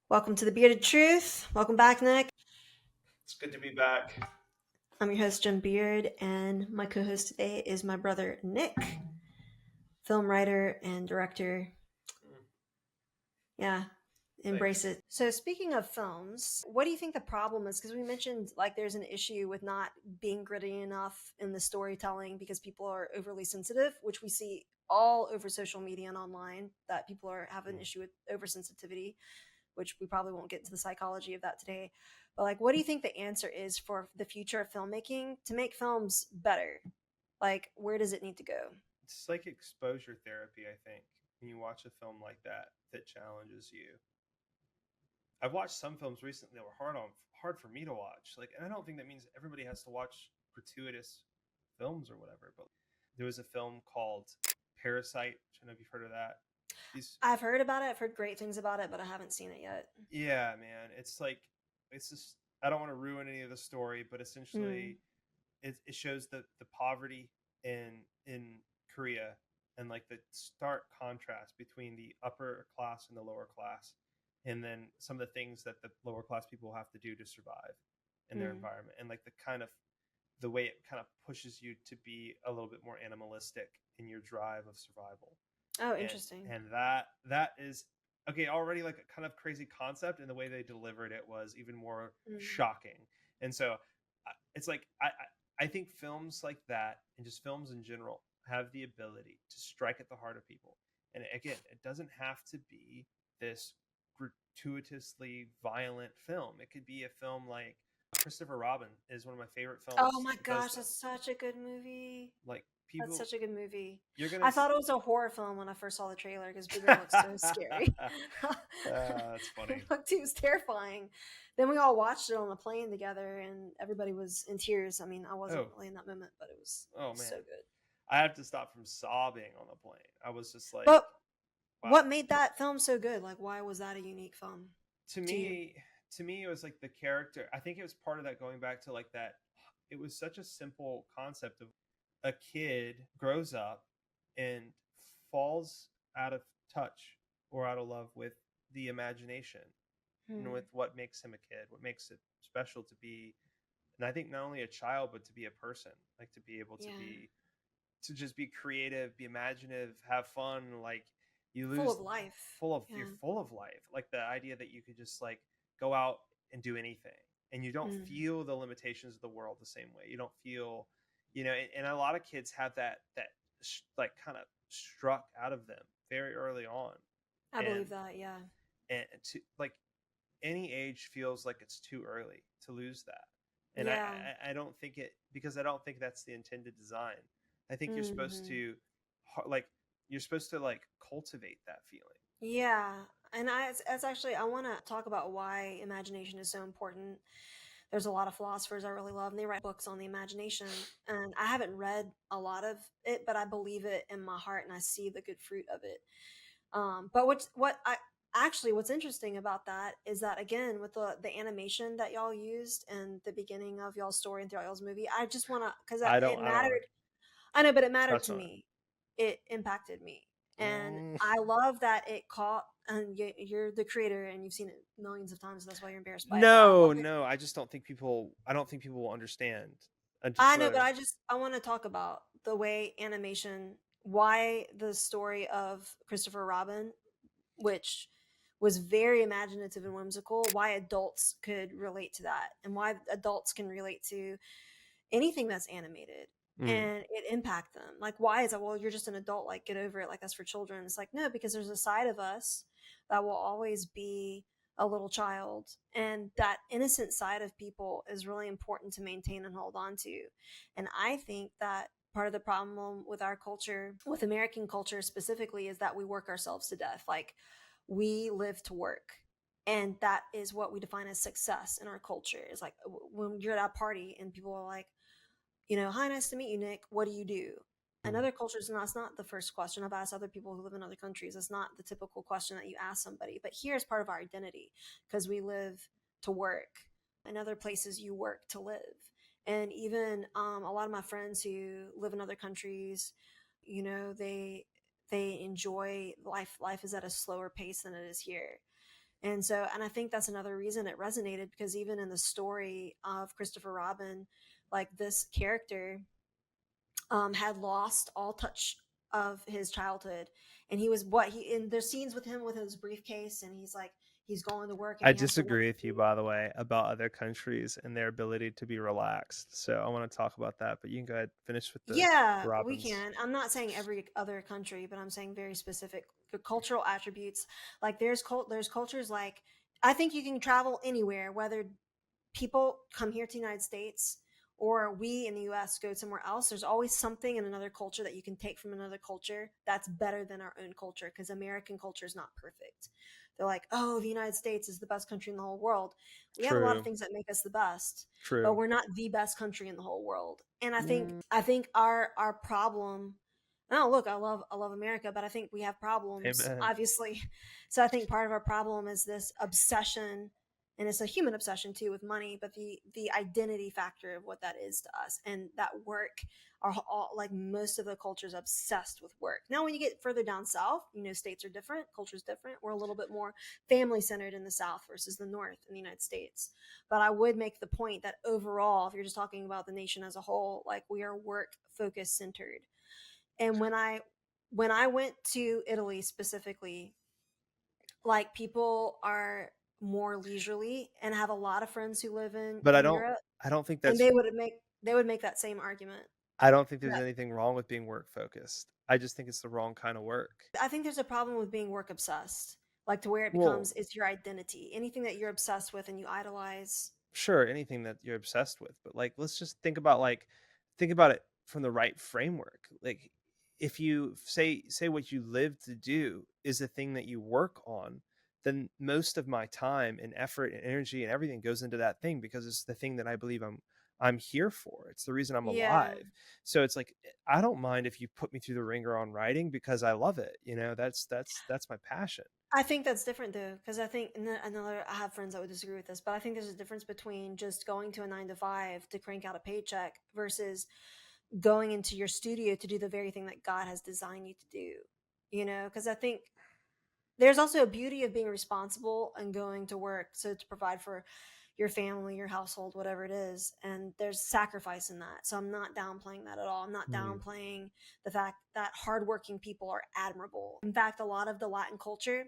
Welcome to the Bearded Truth. Welcome back, Nick. It's good to be back. I'm your host, Jenn Beard, and my co host today is my brother, Nick, film writer and director. Yeah, embrace Thanks. it. So, speaking of films, what do you think the problem is? Because we mentioned like there's an issue with not being gritty enough in the storytelling because people are overly sensitive, which we see all over social media and online that people have an issue with oversensitivity, which we probably won't get into the psychology of that today. But like, what do you think the answer is for the future of filmmaking to make films better? Like, where does it need to go? It's like exposure therapy, I think, when you watch a film like that challenges you. I've watched some films recently that were hard for me to watch. Like, and I don't think that means everybody has to watch gratuitous films or whatever, but there was a film called Parasite. I don't know if you've heard of that. These I've heard about it. I've heard great things about it, but I haven't seen it yet. Yeah, man. It's just I don't want to ruin any of the story, but Mm. essentially it shows the poverty in Korea and like the stark contrast between the upper class and the lower class, and then some of the things that the lower class people have to do to survive in their Mm. environment, and like the way it kind of pushes you to be a little bit more animalistic in your drive of survival. Oh, and interesting. and that is okay already, like a kind of crazy concept, and the way they delivered it was even more Mm. shocking. And so it's like I think films like that, and just films in general, have the ability to strike at the heart of people. And again, it doesn't have to be this gratuitously violent film. It could be a film like Christopher Robin is one of my favorite Oh films my that does gosh, that's this. such a good movie. Like, That's people, such a good movie. you're gonna I thought it was a horror film when I first saw the trailer because Booger looked so scary. That's funny. He was terrifying. Then we all watched it on the plane together, and everybody was in tears. I mean, I wasn't Oh, really in that moment, but it oh was man. so good. I have to stop from sobbing on the plane. I was just like, But what wow. made that film so good? Like, why was that a unique film To to you? me, to me, it was like the character. I think it was part of that, going back to like that. It was such a simple concept of a kid grows up and falls out of touch or out of love with the imagination and Hmm. with what makes him a kid, what makes it special to be. And I think not only a child, but to be a person, like to be able to Yeah, be, to just be creative, be imaginative, have fun. Like, you full lose of life. you're Yeah. full of life. Like the idea that you could just like go out and do anything, and you don't Mm. feel the limitations of the world the same way. You don't feel, and a lot of kids have that like kind of struck out of them very early on. I and believe that. Yeah. and to like, any age feels like it's too early to lose that. And Yeah. I don't think it, because I don't think that's the intended design. I think Hmm. like you're supposed to like cultivate that feeling. Yeah, and it's actually I want to talk about why imagination is so important. There's a lot of philosophers I really love, and they write books on the imagination. And I haven't read a lot of it, but I believe it in my heart, and I see the good fruit of it. But what's interesting about that is that again with the animation that y'all used in the beginning of y'all's story and throughout y'all's movie, I just want to because it I don't want mattered. I know, but it to mattered touch to on it. me. It impacted me. And Mm, I love that it caught, and you're the creator and you've seen it millions of times. And that's why you're embarrassed by it. But I love no, it. no, I just don't think people. I don't think people will understand. I just I know, want but to. I want to talk about the way animation, why the story of Christopher Robin, which was very imaginative and whimsical, why adults could relate to that and why adults can relate to anything that's animated Mm, and it impact them. Like, why is it? Well, you're just an adult. Like, get over it. Like, that's for children. It's like, no, because there's a side of us that will always be a little child. And that innocent side of people is really important to maintain and hold on to. And I think that part of the problem with our culture, with American culture specifically, is that we work ourselves to death. Like, we live to work, and that is what we define as success in our culture. Is like when you're at a party and people are like, hi, nice to meet you, Nick, what do you do? In mm, other cultures, and that's not the first question. I've asked other people who live in other countries. It's not the typical question that you ask somebody, but here is part of our identity because we live to work. In other places, you work to live. And even a lot of my friends who live in other countries, you know, they enjoy life. Life is at a slower pace than it is here, And I think that's another reason it resonated, because even in the story of Christopher Robin, like this character had lost all touch of his childhood, and he was what he in there's scenes with him with his briefcase, and he's like he's going to work and I he has to work. disagree with you, by the way, about other countries and their ability to be relaxed. So I want to talk about that, but you can go ahead and finish with the Yeah, we Robins. can. I'm not saying every other country, but I'm saying very specific cultural attributes. Like there's cultures like I think you can travel anywhere, whether people come here to the United States or we in the US go somewhere else. There's always something in another culture that you can take from another culture that's better than our own culture, because American culture is not perfect. They're like, oh, the United States is the best country in the whole world. We have a lot of True. things that make us the best, but True. we're not the best country in the whole world. And I think our problem, oh look, I love America, but I think we have problems, Amen. obviously. So I think part of our problem is this obsession, and it's a human obsession too with money, but the identity factor of what that is to us, and that work are all, like most of the culture is obsessed with work. Now when you get further down south, states are different, culture's different. We're a little bit more family centered in the south versus the north in the United States. But I would make the point that overall, if you're just talking about the nation as a whole, like we are work focus centered. And when I went to Italy specifically, like people are more leisurely, and have a lot of friends who live in But in Europe, I don't think and that's they would make that same argument. I don't think there's That anything wrong with being work focused. I just think it's the wrong kind of work. I think there's a problem with being work obsessed, like to where it Well, becomes it's your identity. Anything that you're obsessed with and you idolize. sure, anything that you're obsessed with, but like let's just think about it from the right framework. Like if you say what you live to do is the thing that you work on, then most of my time and effort and energy and everything goes into that thing because it's the thing that I believe I'm here for. It's the reason I'm Yeah, alive. So it's like I don't mind if you put me through the ringer on writing because I love it. That's my passion. I think that's different though, because I think another. I have friends that would disagree with this, but I think there's a difference between just going to a 9 to 5 to crank out a paycheck versus going into your studio to do the very thing that God has designed you to do. Because I think there's also a beauty of being responsible and going to work so to provide for your family, your household, whatever it is, and there's sacrifice in that. So I'm not downplaying that at all. I'm not Hmm. downplaying the fact that hardworking people are admirable. In fact, a lot of the Latin culture,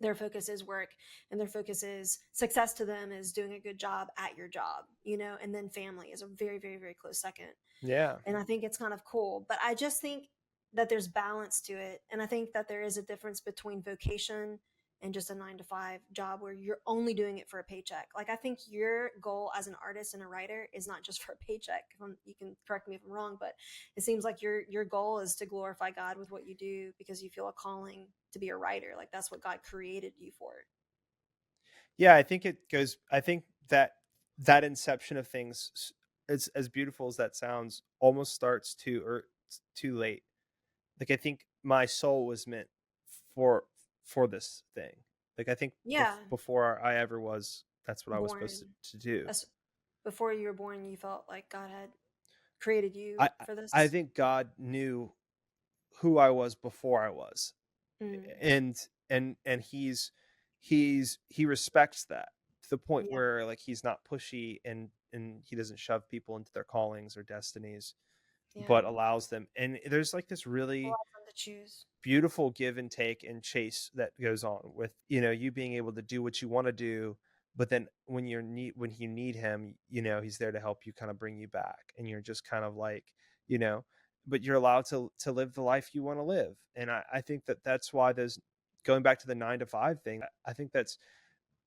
their focus is work, and their focus is success to them is doing a good job at your job, and then family is a very, very, very close second. Yeah. And I think it's kind of cool. But I just think that there's balance to it, and I think that there is a difference between vocation and just a 9 to 5 job where you're only doing it for a paycheck. Like I think your goal as an artist and a writer is not just for a paycheck. You can correct me if I'm wrong, but it seems like your goal is to glorify God with what you do because you feel a calling to be a writer. Like that's what God created you for. Yeah, I think it goes. I think that inception of things, as beautiful as that sounds, almost starts too late. Like I think my soul was meant for for this thing. Like I think Yeah, before I ever was, that's what I was supposed born. to do. That's before you were born. You felt like God had created you I for I this. think God knew who I was before I was, Mm, and he respects that to the point yeah, where like he's not pushy and he doesn't shove people into their callings or destinies, yeah. but allows them. And there's like this really Allows them to choose. beautiful give and take and chase that goes on with you being able to do what you want to do, but then when you need him, he's there to help you kind of bring you back, and you're just kind of like you know but you're allowed to live the life you want to live. And I think that's why those, going back to the 9 to 5 thing, I think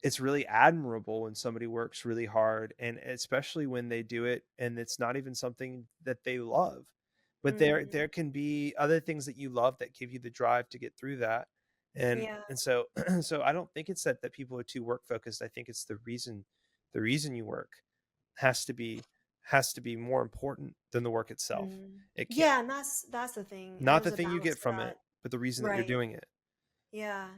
it's really admirable when somebody works really hard, and especially when they do it and it's not even something that they love. But there Mm, can be other things that you love that give you the drive to get through that. and yeah. and so so I don't think it's that people are too work focused. I think it's the reason you work has to be has to be more important than the work itself. Mm. It can't, Yeah, and that's the thing. not the There's a thing you balance get to from it, that. but the reason that you're Right. doing it. Yeah.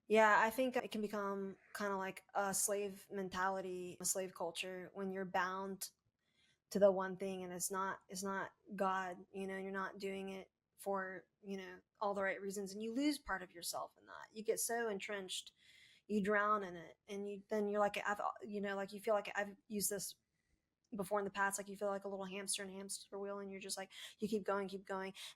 Yeah, I think it can become kind of like a slave mentality, a slave culture when you're bound to the one thing, and it's not God, you're not doing it for, all the right reasons, and you lose part of yourself in that. You get so entrenched, you drown in it, and you're like, I've, like you feel like I've used this before in the past, like you feel like a little hamster in a hamster wheel, and you're just like, you keep going.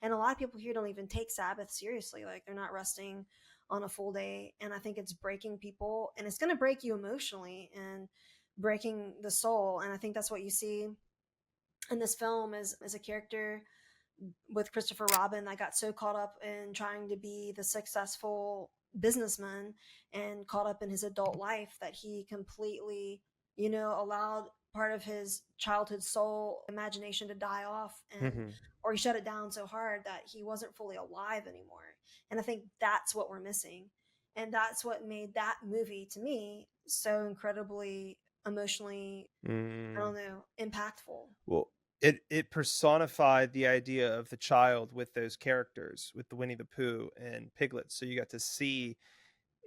And a lot of people here don't even take Sabbath seriously. Like they're not resting on a full day. And I think it's breaking people, and it's going to break you emotionally and breaking the soul. And I think that's what you see in this film is a character with Christopher Robin that got so caught up in trying to be the successful businessman and caught up in his adult life that he completely, allowed part of his childhood soul imagination to die off, and Mm-hmm. or he shut it down so hard that he wasn't fully alive anymore. And I think that's what we're missing. And that's what made that movie to me so incredibly emotionally, I Mm. don't know, impactful. Well, it personified the idea of the child with those characters, with the Winnie the Pooh and Piglet. So you got to see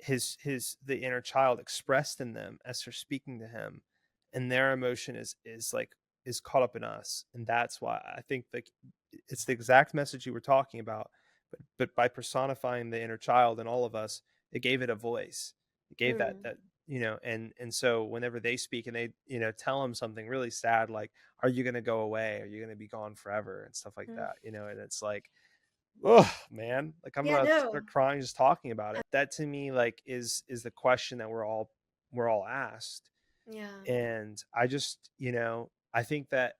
the inner child expressed in them as they're speaking to him, and their emotion is caught up in us. And that's why I think like it's the exact message you were talking about, but by personifying the inner child in all of us, it gave it a voice. It gave Mm, that and so whenever they speak and they tell them something really sad, like, are you going to go away, are you going to be gone forever, and stuff like mm. that, and it's like, oh man, like I'm Yeah, gonna no. start crying just talking about it. That to me like is the question that we're all asked. Yeah. And I just I think that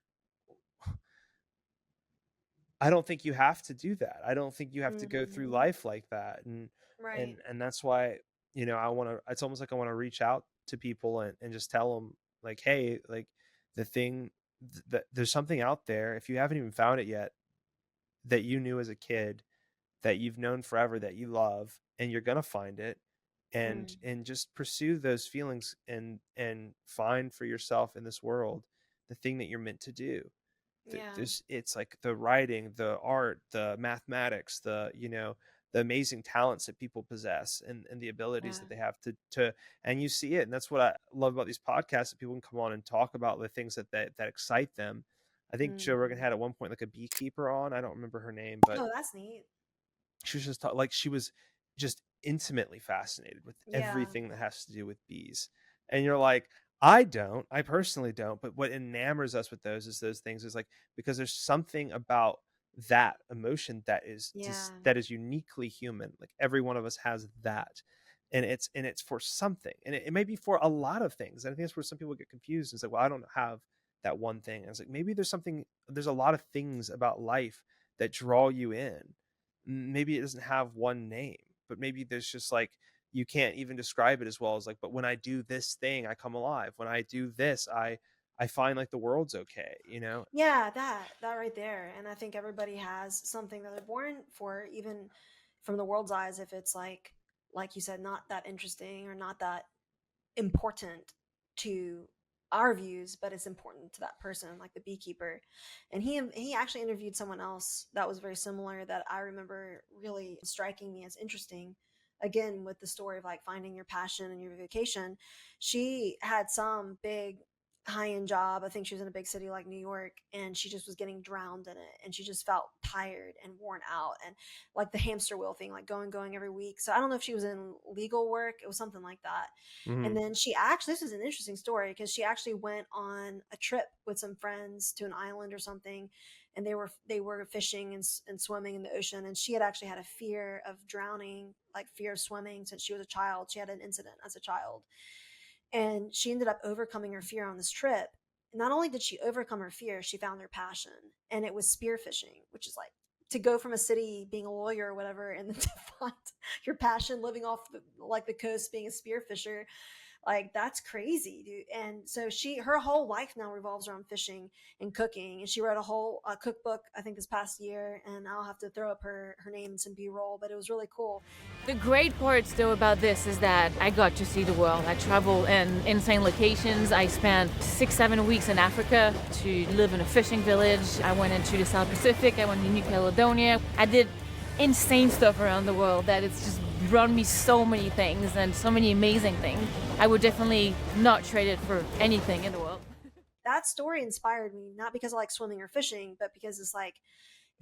I don't think you have to do that. I don't think you have to go through Hmm. life like that. And Right. and that's why I want to, it's almost like I want to reach out to people and just tell them like, hey, like the thing that there's something out there, if you haven't even found it yet, that you knew as a kid, that you've known forever, that you love, and you're going to find it. and Mm. and just pursue those feelings and find for yourself in this world the thing that you're meant to do. Yeah. There's It's like the writing, the art, the mathematics, the amazing talents that people possess, and the abilities Yeah. that they have to and you see it. And that's what I love about these podcasts, that people can come on and talk about the things that excite them. I think Joe Rogan Mm. had at one point like a beekeeper on. I don't remember her name, but Oh, that's neat. she was just like she was just intimately fascinated with Yeah. everything that has to do with bees. And you're like, I personally don't, but what enamors us with those is those things is like, because there's something about that emotion that is Yeah. just that is uniquely human. Like every one of us has that, and it's for something, and it may be for a lot of things. And I think that's where some people get confused. It's like, well, I don't have that one thing. And it's like, maybe there's a lot of things about life that draw you in. Maybe it doesn't have one name, but maybe there's just like, you can't even describe it as well as like, but when I do this thing, I come alive. When I do this, I find like the world's okay. Yeah, that right there. And I think everybody has something that they're born for, even from the world's eyes, if it's like you said, not that interesting or not that important to our views, but it's important to that person, like the beekeeper. And he actually interviewed someone else that was very similar, that I remember really striking me as interesting. Again, with the story of like finding your passion and your vocation, she had some big high-end job. I think she was in a big city like New York, and she just was getting drowned in it, and she just felt tired and worn out, and like the hamster wheel thing, like going every week. So I don't know if she was in legal work, it was something like that. And Hmm. then she actually, this is an interesting story, because she actually went on a trip with some friends to an island or something, and they were fishing and swimming in the ocean, and she had actually had a fear of drowning, like fear of swimming, since she was a child. She had an incident as a child, and she ended up overcoming her fear on this trip. Not only did she overcome her fear, she found her passion, and it was spearfishing, which is like to go from a city being a lawyer or whatever, and then to find your passion living off like the coast being a spearfisher. Like that's crazy, dude. And so her whole life now revolves around fishing and cooking, and she wrote a whole cookbook, I think, this past year. And I'll have to throw up her name in some B-roll, but it was really cool. The great parts, though, about this is that I got to see the world. I traveled in insane locations. I spent 6-7 weeks in Africa to live in a fishing village. I went into the South Pacific. I went to New Caledonia. I did insane stuff around the world that it's just brought me so many things and so many amazing things. I would definitely not trade it for anything in the world. That story inspired me, not because I like swimming or fishing, but because it's like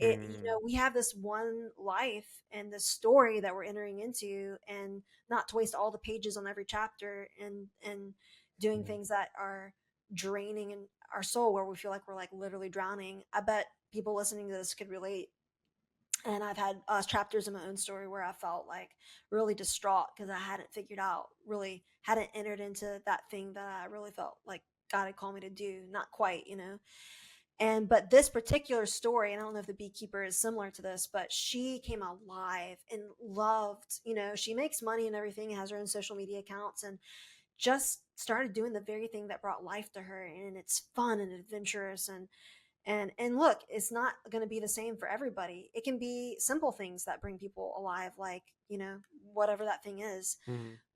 We have this one life and this story that we're entering into, and not to waste all the pages on every chapter and doing things that are draining in our soul, where we feel like we're like literally drowning. I bet people listening to this could relate. And I've had chapters in my own story where I felt like really distraught because I really hadn't entered into that thing that I really felt like God had called me to do. Not quite, but this particular story, and I don't know if the beekeeper is similar to this, but she came alive and loved, she makes money and everything, has her own social media accounts, and just started doing the very thing that brought life to her. And it's fun and adventurous, and look, it's not going to be the same for everybody. It can be simple things that bring people alive, like, whatever that thing is.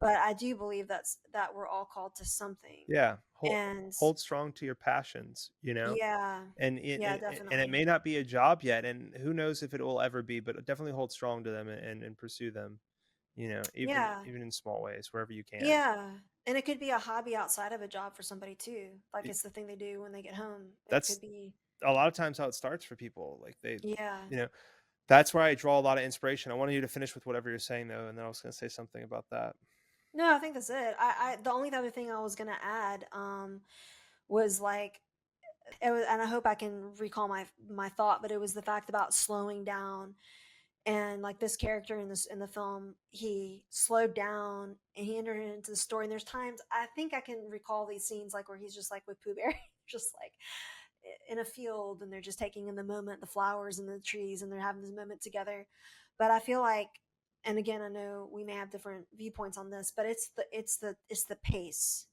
But I do believe that we're all called to something. Yeah. And hold strong to your passions, yeah, and definitely. it may not be a job yet, and who knows if it will ever be, but definitely hold strong to them and pursue them, even in small ways, wherever you can. Yeah. And it could be a hobby outside of a job for somebody too. Like it's the thing they do when they get home. It could be a lot of times how it starts for people. Like yeah. That's where I draw a lot of inspiration. I wanted you to finish with whatever you're saying though, and then I was going to say something about that. No, I think that's it. The only other thing I was gonna add was like it was, and I hope I can recall my thought, but it was the fact about slowing down. And like this character in the film, he slowed down and he entered into the story. And there's times I think I can recall these scenes like where he's just like with Pooh Bear, just like in a field, and they're just taking in the moment, the flowers and the trees, and they're having this moment together. But I feel like, and again, I know we may have different viewpoints on this, but it's the pace.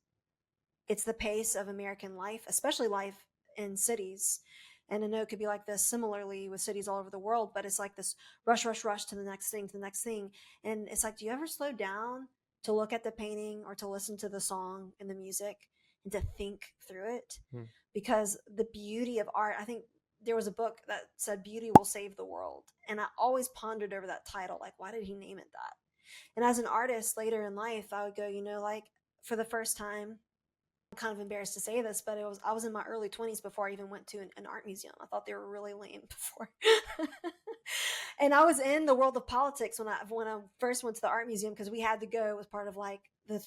It's the pace of American life, especially life in cities. And I know it could be like this similarly with cities all over the world, but it's like this rush, rush, rush to the next thing, to the next thing. And it's like, do you ever slow down to look at the painting or to listen to the song and the music and to think through it? Because the beauty of art, I think there was a book that said beauty will save the world. And I always pondered over that title. Like, why did he name it that? And as an artist later in life, I would go, like for the first time, I'm kind of embarrassed to say this, but I was in my early 20s before I even went to an art museum. I thought they were really lame before. And I was in the world of politics when I first went to the art museum, because we had to go. It was part of like the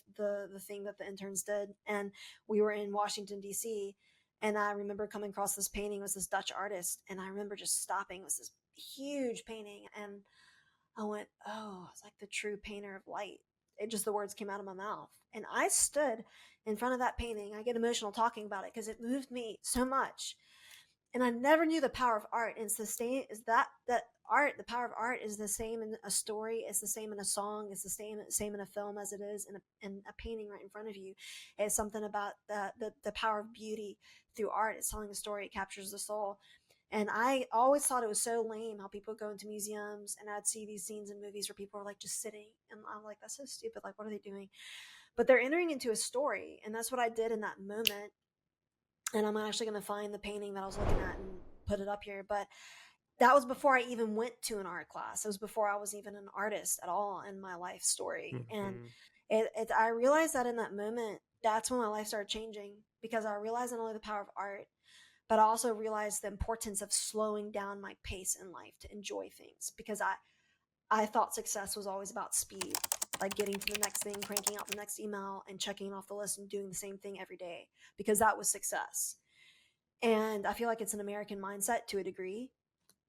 thing that the interns did, and we were in Washington D.C. And I remember coming across this painting. It was this Dutch artist, and I remember just stopping. It was this huge painting, and I went, oh, it's like the true painter of light. The words came out of my mouth. And I stood in front of that painting. I get emotional talking about it because it moved me so much. And I never knew the power of art. And it's the same, is that art, the power of art is the same in a story. It's the same in a song. It's the same in a film as it is in a painting right in front of you. It's something about the power of beauty through art. It's telling a story. It captures the soul. And I always thought it was so lame how people go into museums, and I'd see these scenes in movies where people are like just sitting, and I'm like, that's so stupid. Like, what are they doing? But they're entering into a story, and that's what I did in that moment. And I'm actually going to find the painting that I was looking at and put it up here. But that was before I even went to an art class. It was before I was even an artist at all in my life story. And I realized that in that moment, that's when my life started changing, because I realized not only the power of art, but I also realized the importance of slowing down my pace in life to enjoy things, because I thought success was always about speed, like getting to the next thing, cranking out the next email and checking off the list and doing the same thing every day, because that was success. And I feel like it's an American mindset to a degree.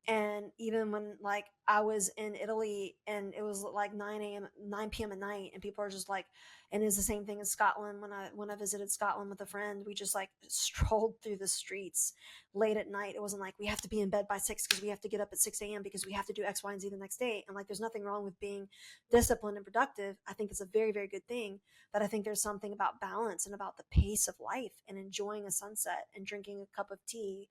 And even when like I was in Italy and it was like 9 p.m. at night, and people are just like, and it's the same thing in Scotland. When I visited Scotland with a friend, we just like strolled through the streets late at night. It wasn't like we have to be in bed by 6 because we have to get up at 6 a.m. because we have to do X, Y, and Z the next day. And like, there's nothing wrong with being disciplined and productive. I think it's a very, very good thing. But I think there's something about balance and about the pace of life and enjoying a sunset and drinking a cup of tea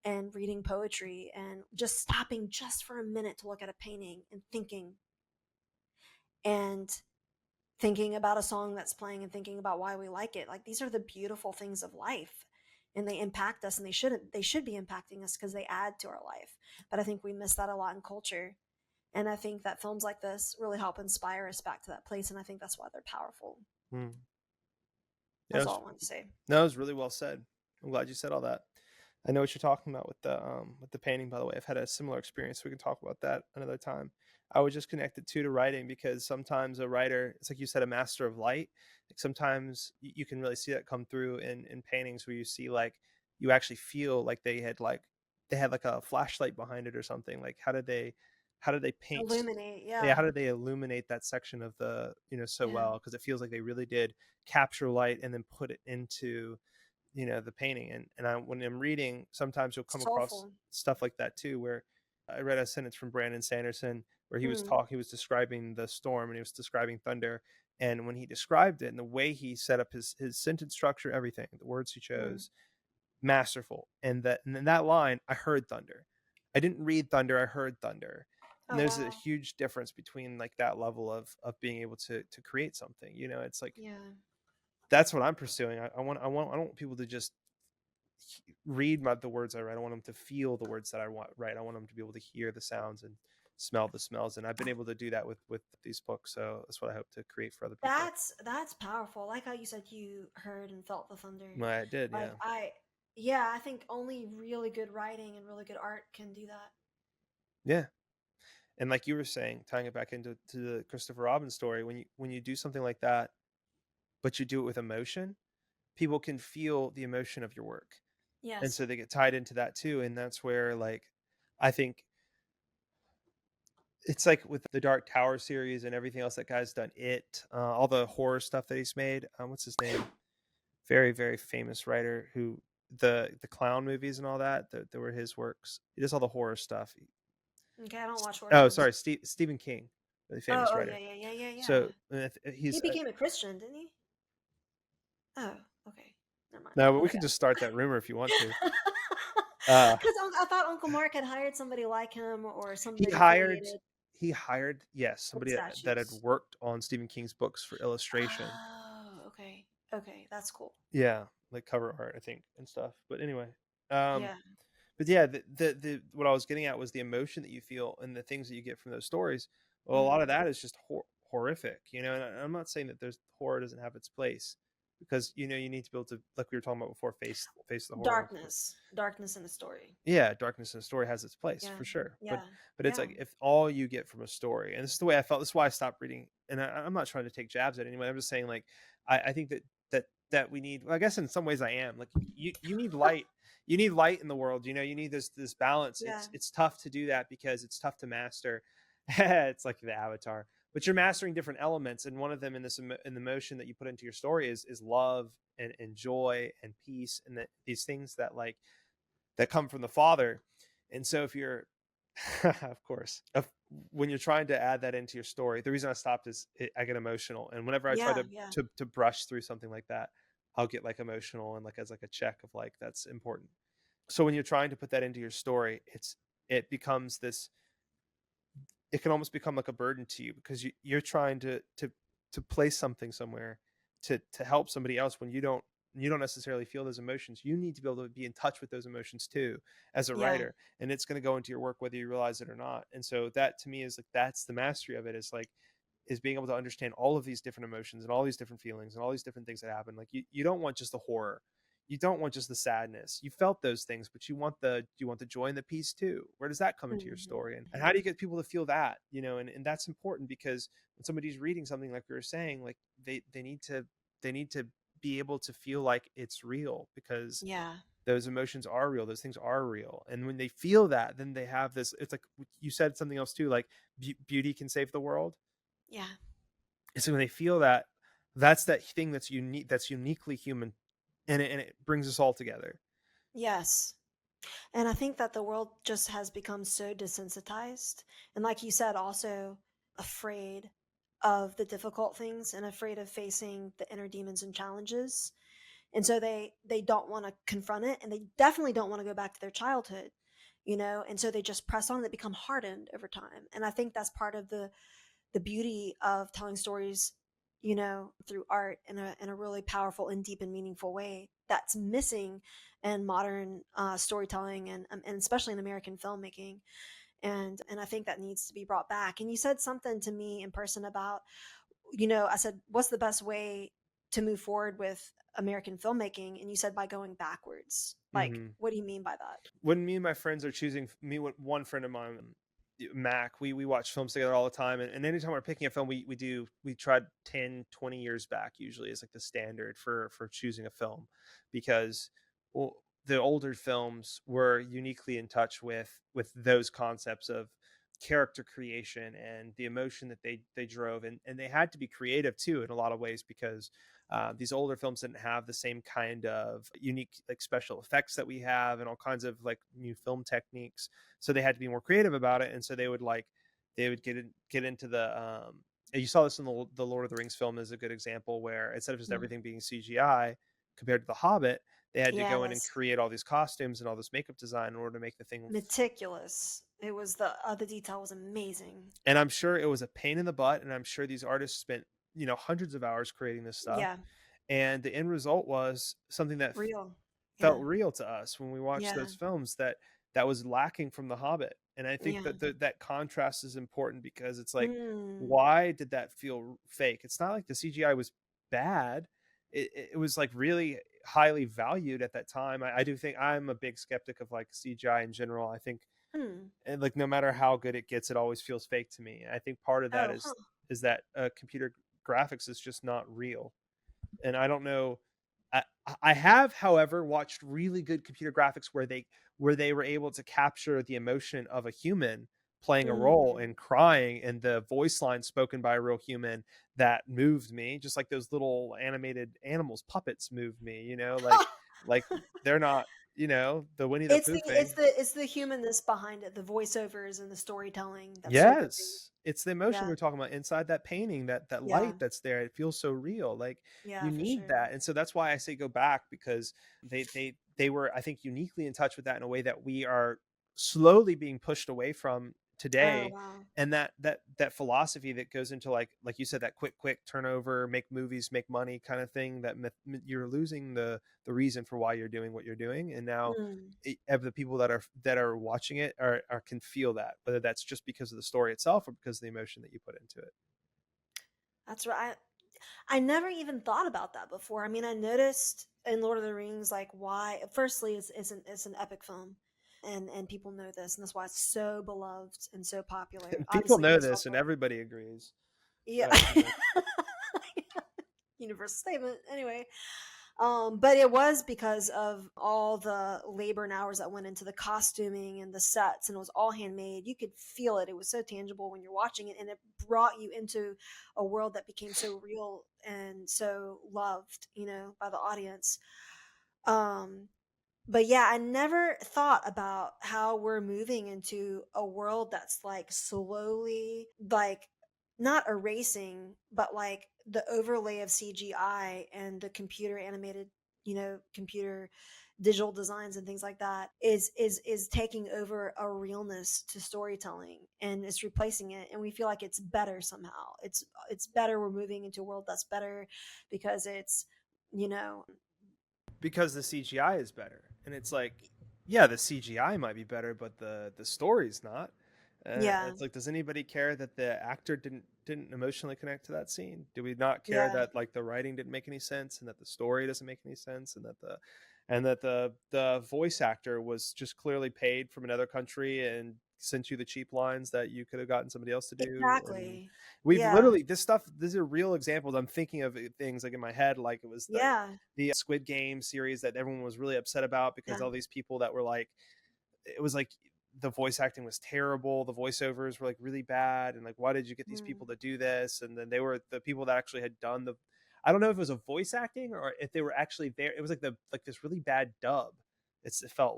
and reading poetry and just stopping just for a minute to look at a painting and thinking about a song that's playing and thinking about why we like it. Like, these are the beautiful things of life, and they impact us, and they should be impacting us because they add to our life. But I think we miss that a lot in culture. And I think that films like this really help inspire us back to that place. And I think that's why they're powerful. That's all I wanted to say. No, it was really well said. I'm glad you said all that. I know what you're talking about with the painting, by the way. I've had a similar experience. We can talk about that another time. I was just connected to writing because sometimes a writer, it's like you said, a master of light. Like sometimes you can really see that come through in paintings where you see like you actually feel like they had like a flashlight behind it or something. Like how did they paint Illuminate, yeah, yeah. how did they illuminate that section of the, so Yeah. well? Because it feels like they really did capture light and then put it into, the painting. And when I'm reading, sometimes you'll come across Soulful. stuff like that too, where I read a sentence from Brandon Sanderson where Mm, he was describing the storm and he was describing thunder. And when he described it and the way he set up his sentence structure, everything, the words he mm. chose, masterful. And in that line, I heard thunder. I didn't read thunder, I heard thunder. And Oh, there's a wow. huge difference between like that level of being able to create something. It's like Yeah. that's what I'm pursuing. I don't want people to just read the words I write. I want them to feel the words that I want write. I want them to be able to hear the sounds and smell the smells. And I've been able to do that with these books. So that's what I hope to create for other people. That's powerful. Like how you said you heard and felt the thunder. Well, I did, Like yeah. yeah, I think only really good writing and really good art can do that. Yeah. And like you were saying, tying it back into the Christopher Robin story, when you do something like that, but you do it with emotion, people can feel the emotion of your work. And Yes. so they get tied into that too. And that's where like I think it's like with the Dark Tower series and everything else that guy's done, all the horror stuff that he's made. What's his name? Very, very famous writer who the clown movies and all that, that were his works. He does all the horror stuff. Okay, I don't watch horror Oh, films. sorry, Stephen King, really Oh, famous oh yeah, writer. yeah, yeah, yeah, yeah. So He he's became a Christian, didn't he? Oh, okay. Never mind. no, but I we can forgot. just start that rumor if you want to. Uh, Because I thought Uncle Mark had hired somebody like him or he somebody hired affiliated he hired, yes, with somebody that had statues. worked on Stephen King's books for illustration. Oh, okay. Okay, that's cool. Yeah, like cover art, I think, and stuff. But anyway, um, Yeah. but yeah, the what I was getting at was the emotion that you feel and the things that you get from those stories. Well, a lot Mm. of that is just horrific, And I'm not saying that there's horror doesn't have its place because you need to be able to, like we were talking about before, face the horror. Darkness in the story. Yeah, darkness in a story has its place Yeah. for sure. But Yeah. but it's Yeah. like if all you get from a story, and this is the way I felt. This is why I stopped reading. And I'm not trying to take jabs at anyone. I'm just saying like I think that we need. Well, I guess in some ways I am like you need light. You need light in the world. You need this balance. Yeah. It's tough to do that because it's tough to master. It's like the Avatar, but you're mastering different elements, and one of them in the motion that you put into your story is love and joy and peace, and that these things that like that come from the Father. And so if you're, of course, when you're trying to add that into your story, the reason I stopped is I get emotional. And whenever I try Yeah. Yeah. to brush through something like that, I'll get like emotional and like as like a check of like, that's important. So when you're trying to put that into your story, it becomes this, it can almost become like a burden to you because you're trying to place something somewhere to help somebody else when you don't necessarily feel those emotions. You need to be able to be in touch with those emotions too as a Yeah. writer, and it's going to go into your work whether you realize it or not. And so that to me is like that's the mastery of it, is being able to understand all of these different emotions and all these different feelings and all these different things that happen. Like you don't want just the horror, you don't want just the sadness. You felt those things, but you want the joy and the peace too. Where does that come into your Mhm. story? And how do you get people to feel that? And that's important because when somebody's reading something like we were saying, like they need to be able to feel like it's real because Yeah. those emotions are real, those things are real. And when they feel that, then they have this, it's like you said something else too, like beauty can save the world. Yeah. And so when they feel that, that's that thing that's unique, that's uniquely human, and it brings us all together. Yes. And I think that the world just has become so desensitized. And like you said, also afraid of the difficult things and afraid of facing the inner demons and challenges. And so they don't want to confront it, and they definitely don't want to go back to their childhood, and so they just press on. They become hardened over time. And I think that's part of the beauty of telling stories, through art in a really powerful and deep and meaningful way that's missing in modern storytelling and especially in American filmmaking. And I think that needs to be brought back. And you said something to me in person about, I said, what's the best way to move forward with American filmmaking, and you said by going backwards. Like, Mm-hmm. what do you mean by that? When me and my friends are choosing, me with one friend of mine, Mac, we watch films together all the time, and anytime we're picking a film, we tried 10, 20 years back usually is like the standard for choosing a film, because well, the older films were uniquely in touch with those concepts of character creation and the emotion that they drove, and they had to be creative too in a lot of ways, because these older films didn't have the same kind of unique like special effects that we have and all kinds of like new film techniques, so they had to be more creative about it. And so they would get into the you saw this in the Lord of the Rings film is a good example, where instead of just Mm. everything being CGI compared to the Hobbit, they had to go in and Yes. create all these costumes and all this makeup design in order to make the thing. Meticulous. It was the detail was amazing. And I'm sure it was a pain in the butt, and I'm sure these artists spent hundreds of hours creating this stuff. Yeah. And the end result was something that Real. felt Yeah. real to us when we watched Yeah. those films that was lacking from the Hobbit. And I think Yeah. that contrast is important, because it's like, Mm. why did that feel fake? It's not like the CGI was bad. It was like really highly valued at that time. I do think I'm a big skeptic of like CGI in general. I think, Hmm. and like no matter how good it gets, it always feels fake to me. And I think part of that Oh, huh. is that computer graphics is just not real. And I don't know. I have, however, watched really good computer graphics where they were able to capture the emotion of a human playing a role Mm. and crying, and the voice line spoken by a real human that moved me, just like those little animated animals, puppets moved me. Like they're not, the Winnie the It's Pooh the thing. it's the humanness behind it, the voiceovers and the storytelling that's so gripping. Yes, it's the emotion Yeah. we were talking about inside that painting, that Yeah. light that's there. It feels so real. Like Yeah, you for need sure. that. And so that's why I say go back, because they were, I think, uniquely in touch with that in a way that we are slowly being pushed away from Oh, today. wow. And that philosophy that goes into like you said, that quick turnover, make movies, make money kind of thing, that you're losing the reason for why you're doing what you're doing. And now Mm. of the people that are watching it are can feel that, whether that's just because of the story itself or because of the emotion that you put into it. That's right. I never even thought about that before. I mean, I noticed in Lord of the Rings, like, why. Firstly, it's an epic film, and people know this, and that's why it's so beloved and so popular. And people Obviously, know based off this, and of everybody agrees. yeah, But, universal statement. Anyway, but it was because of all the labor and hours that went into the costuming and the sets, and it was all handmade. You could feel it. It was so tangible when you're watching it, and it brought you into a world that became so real and so loved, by the audience. Um, but yeah, I never thought about how we're moving into a world that's like slowly, like, not erasing, but like the overlay of CGI and the computer animated, computer digital designs and things like that is taking over a realness to storytelling, and it's replacing it, and we feel like it's better somehow. It's better. We're moving into a world that's better because it's, you know, because the CGI is better, and it's like, yeah, the CGI might be better, but the story's not. yeah, It's like, does anybody care that the actor didn't emotionally connect to that scene? Do we not care yeah. that like the writing didn't make any sense, and that the story doesn't make any sense, and that the voice actor was just clearly paid from another country and sent you the cheap lines that you could have gotten somebody else to do? And Exactly. we've Yeah. literally, this stuff, these are real examples. I'm thinking of things like in my head, like it was Yeah. the Squid Game series that everyone was really upset about, because Yeah. all these people that were like, it was like the voice acting was terrible, the voiceovers were like really bad, and like, why did you get these Mm. people to do this? And then they were the people that actually had done the, I don't know if it was a voice acting or if they were actually there. It was like this really bad dub. It felt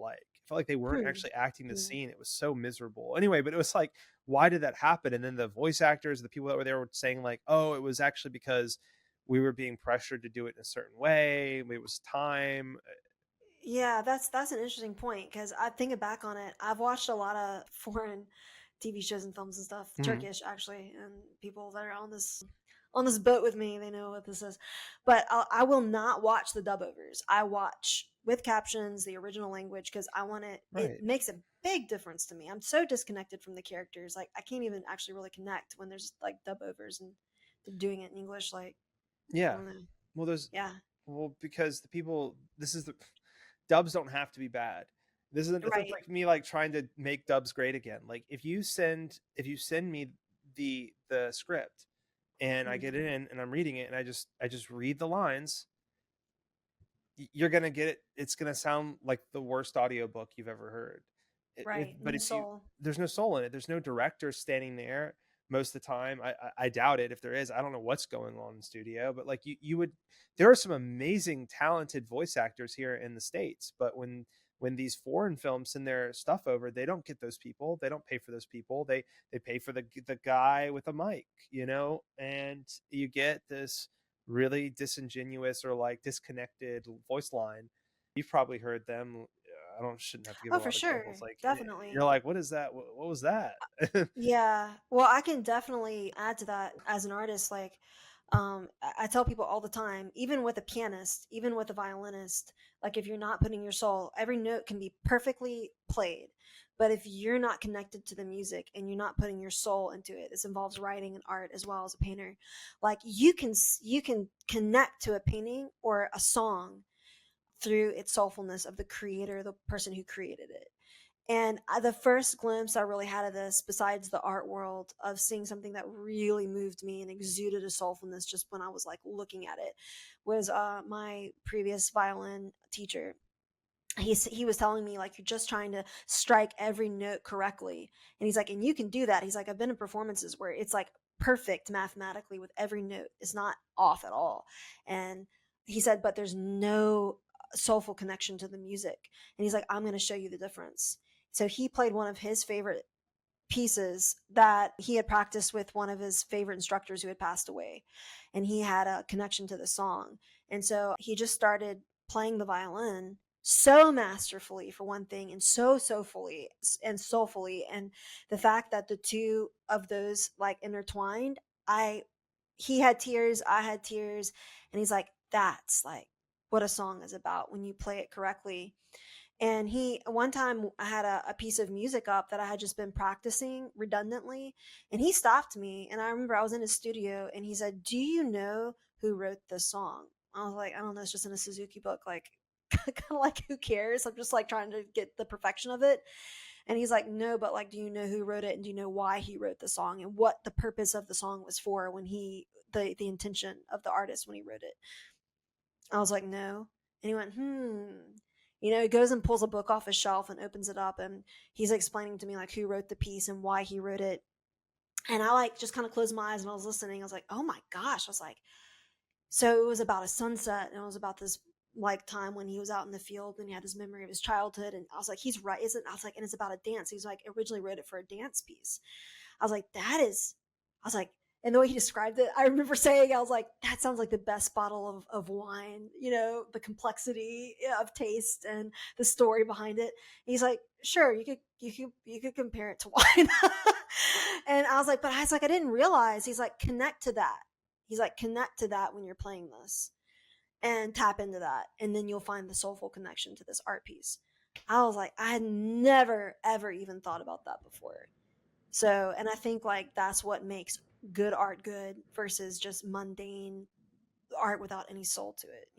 like they weren't Hmm. actually acting the Mm. scene. It was so miserable. Anyway, but it was like, why did that happen? And then the voice actors, the people that were there, were saying like, oh, it was actually because we were being pressured to do it in a certain way. It was time. Yeah, that's an interesting point, because I thinking back on it, I've watched a lot of foreign TV shows and films and stuff, Mhm. Turkish actually, and people that are on this boat with me, they know what this is. But I will not watch the dub overs. I watch with captions, the original language, because I want it. It Right. makes a big difference to me. I'm so disconnected from the characters. Like, I can't even actually really connect when there's like dub overs and they're doing it in English. Like, I Yeah. don't know. Well, there's Yeah. well because the people. This is the dubs don't have to be bad. This isn't. It's Right. like me like trying to make dubs great again. Like if you send me the script and I get Mhm. it in and I'm reading it and I just read the lines, you're gonna get it. It's gonna sound like the worst audiobook you've ever heard. Right. But No if you soul. there's no soul in it. There's no director standing there most of the time. I doubt it. If there is, I don't know what's going on in the studio. But like you would, there are some amazing, talented voice actors here in the States. But when these foreign films send their stuff over, they don't get those people. They don't pay for those people. They pay for the guy with a mic, and you get this really disingenuous or like disconnected voice line. You've probably heard them. Shouldn't have to give Oh, a for lot of examples. sure. Like you're Definitely. like, what is that? What was that? Yeah. Well, I can definitely add to that as an artist. Like, I tell people all the time, even with a pianist, even with a violinist, like if you're not putting your soul, every note can be perfectly played. But if you're not connected to the music and you're not putting your soul into it, this involves writing and art as well as a painter. Like you can connect to a painting or a song through its soulfulness of the creator, the person who created it. And the first glimpse I really had of this, besides the art world, of seeing something that really moved me and exuded a soulfulness just when I was like looking at it, was my previous violin teacher. He was telling me, like, you're just trying to strike every note correctly, and he's like, and you can do that. He's like, I've been in performances where it's like perfect mathematically with every note, it's not off at all. And he said, but there's no soulful connection to the music. And he's like, I'm going to show you the difference. So he played one of his favorite pieces that he had practiced with one of his favorite instructors who had passed away, and he had a connection to the song. And so he just started playing the violin so masterfully, for one thing, and so fully and soulfully. And the fact that the two of those like intertwined, I he had tears, I had tears. And he's like, that's like what a song is about when you play it correctly. And he, one time I had a piece of music up that I had just been practicing redundantly, and he stopped me. And I remember I was in his studio, and he said, do you know who wrote this song? I was like, I don't know, it's just in a Suzuki book. Like, kind of like, who cares? I'm just like trying to get the perfection of it. And he's like, no, but like, do you know who wrote it? And do you know why he wrote the song and what the purpose of the song was for when the intention of the artist when he wrote it? I was like, no. And he went, he goes and pulls a book off his shelf and opens it up, and he's explaining to me like who wrote the piece and why he wrote it. And I like just kind of closed my eyes and I was listening. I was like, oh my gosh. I was like, so it was about a sunset, and it was about this like time when he was out in the field and he had his memory of his childhood. And I was like, he's right, isn't? I was like, and it's about a dance. He's like, originally wrote it for a dance piece. I was like, I was like, and the way he described it, I remember saying, I was like, that sounds like the best bottle of wine, the complexity of taste and the story behind it. And he's like, sure, you could compare it to wine. And I was like, I didn't realize. He's like, connect to that. He's like, connect to that when you're playing this and tap into that. And then you'll find the soulful connection to this art piece. I was like, I had never, ever even thought about that before. So, and I think like that's what makes good art good versus just mundane art without any soul to it.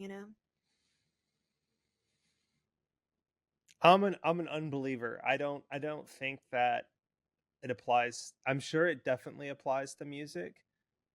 I'm an unbeliever. I don't think that it applies. I'm sure it definitely applies to music,